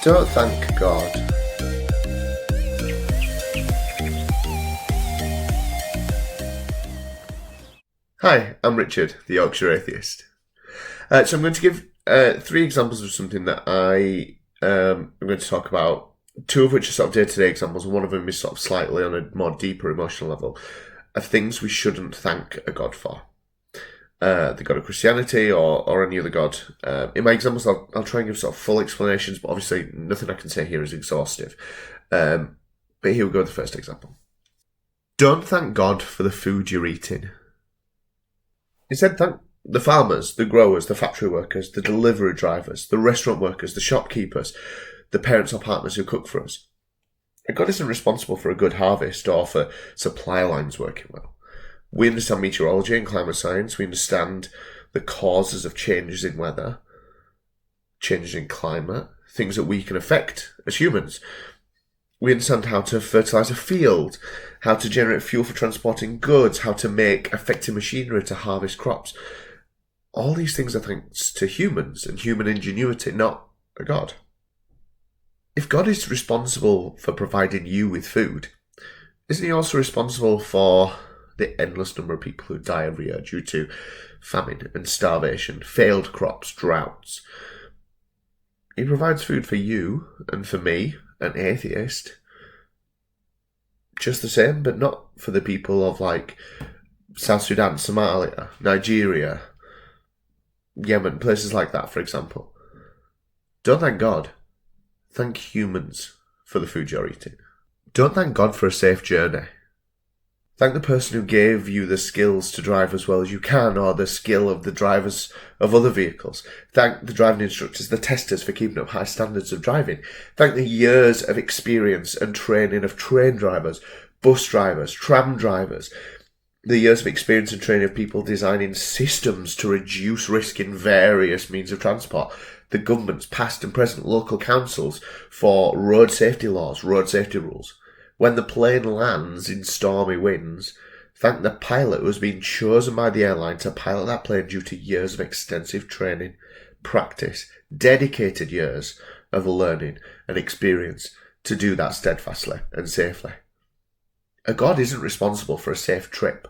Don't thank God. Hi, I'm Richard, the Yorkshire Atheist. So I'm going to give 3 examples of something that I'm going to talk about, 2 of which are sort of day-to-day examples, and one of them is sort of slightly on a more deeper emotional level, of things we shouldn't thank a God for. The God of Christianity or any other God. In my examples, I'll try and give sort of full explanations, but obviously nothing I can say here is exhaustive. But here we go with the first example. Don't thank God for the food you're eating. Instead, thank the farmers, the growers, the factory workers, the delivery drivers, the restaurant workers, the shopkeepers, the parents or partners who cook for us. And God isn't responsible for a good harvest or for supply lines working well. We understand meteorology and climate science. We understand the causes of changes in weather, changes in climate, things that we can affect as humans. We understand how to fertilise a field, how to generate fuel for transporting goods, how to make effective machinery to harvest crops. All these things are thanks to humans and human ingenuity, not a God. If God is responsible for providing you with food, isn't he also responsible for the endless number of people who die every year due to famine and starvation, failed crops, droughts? He provides food for you and for me, an atheist, just the same, but not for the people of like South Sudan, Somalia, Nigeria, Yemen, places like that, for example. Don't thank God. Thank humans for the food you're eating. Don't thank God for a safe journey. Thank the person who gave you the skills to drive as well as you can, or the skill of the drivers of other vehicles. Thank the driving instructors, the testers for keeping up high standards of driving. Thank the years of experience and training of train drivers, bus drivers, tram drivers. The years of experience and training of people designing systems to reduce risk in various means of transport. The governments, past and present, local councils for road safety laws, road safety rules. When the plane lands in stormy winds, thank the pilot who has been chosen by the airline to pilot that plane due to years of extensive training, practice, dedicated years of learning and experience to do that steadfastly and safely. A God isn't responsible for a safe trip,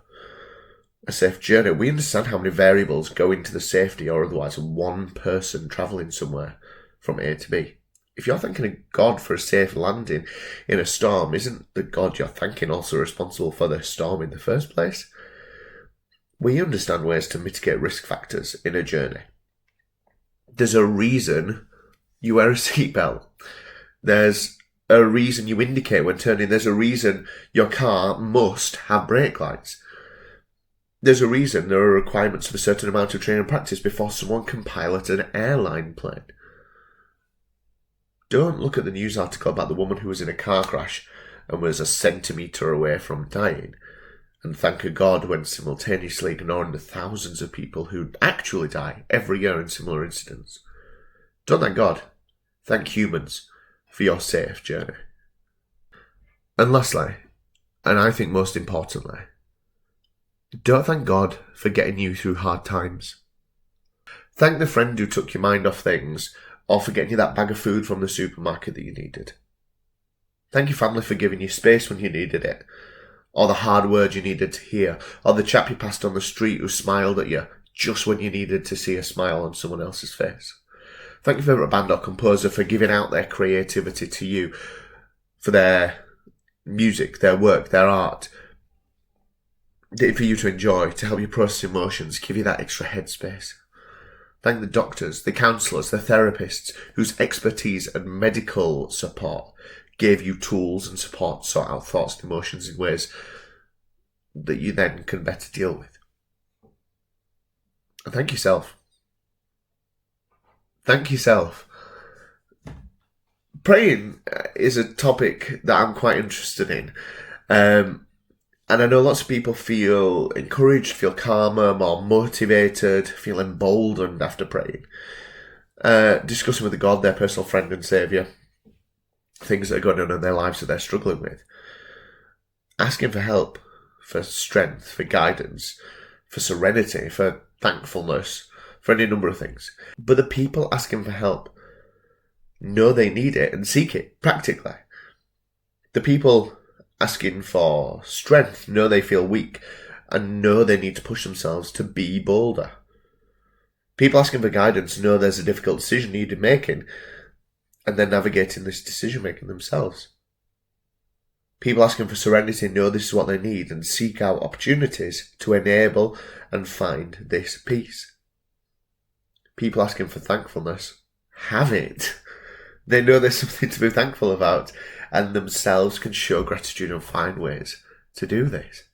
a safe journey. We understand how many variables go into the safety or otherwise of one person travelling somewhere from A to B. If you're thanking a God for a safe landing in a storm, isn't the God you're thanking also responsible for the storm in the first place? We understand ways to mitigate risk factors in a journey. There's a reason you wear a seatbelt. There's a reason you indicate when turning. There's a reason your car must have brake lights. There's a reason there are requirements of a certain amount of training and practice before someone can pilot an airline plane. Don't look at the news article about the woman who was in a car crash and was a centimetre away from dying, and thank a God when simultaneously ignoring the thousands of people who actually die every year in similar incidents. Don't thank God. Thank humans for your safe journey. And lastly, and I think most importantly, don't thank God for getting you through hard times. Thank the friend who took your mind off things, or for getting you that bag of food from the supermarket that you needed. Thank your family for giving you space when you needed it, or the hard words you needed to hear, or the chap you passed on the street who smiled at you just when you needed to see a smile on someone else's face. Thank your favourite band or composer for giving out their creativity to you, for their music, their work, their art, for you to enjoy, to help you process emotions, give you that extra headspace. Thank the doctors, the counsellors, the therapists whose expertise and medical support gave you tools and support to sort out thoughts and emotions in ways that you then can better deal with. And thank yourself. Thank yourself. Praying is a topic that I'm quite interested in. And I know lots of people feel encouraged, feel calmer, more motivated, feel emboldened after praying. Discussing with the God, their personal friend and saviour, things that are going on in their lives that they're struggling with. Asking for help, for strength, for guidance, for serenity, for thankfulness, for any number of things. But the people asking for help, know they need it and seek it practically. The people asking for strength know they feel weak and know they need to push themselves to be bolder. People asking for guidance know there's a difficult decision needed making, and they're navigating this decision making themselves. People asking for serenity know this is what they need and seek out opportunities to enable and find this peace. People asking for thankfulness have it. They know there's something to be thankful about and themselves can show gratitude and find ways to do this.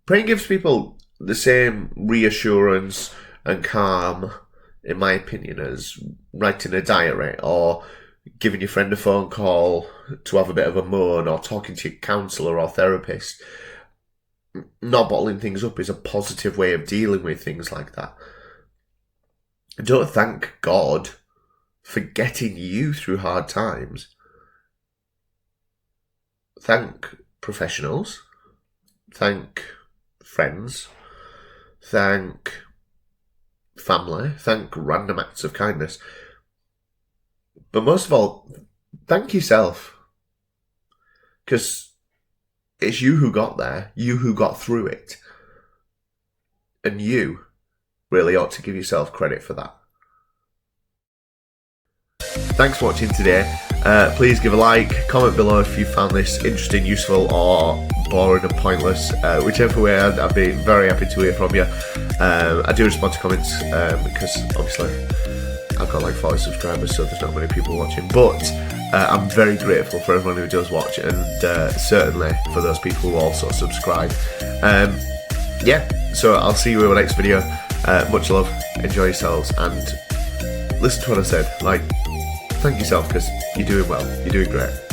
Praying gives people the same reassurance and calm, in my opinion, as writing a diary or giving your friend a phone call to have a bit of a moan or talking to your counsellor or therapist. Not bottling things up is a positive way of dealing with things like that. Don't thank God for getting you through hard times. Thank professionals. Thank friends. Thank family. Thank random acts of kindness. But most of all, thank yourself. Because it's you who got there, you who got through it. And you really ought to give yourself credit for that. Thanks for watching today. Please give a like, comment below if you found this interesting, useful or boring and pointless. Whichever way, I'd be very happy to hear from you. I do respond to comments because obviously I've got like 40 subscribers, so there's not many people watching. But I'm very grateful for everyone who does watch, and certainly for those people who also subscribe. So I'll see you in the next video. Much love, enjoy yourselves, and listen to what I said. Thank yourself, because you're doing well, you're doing great.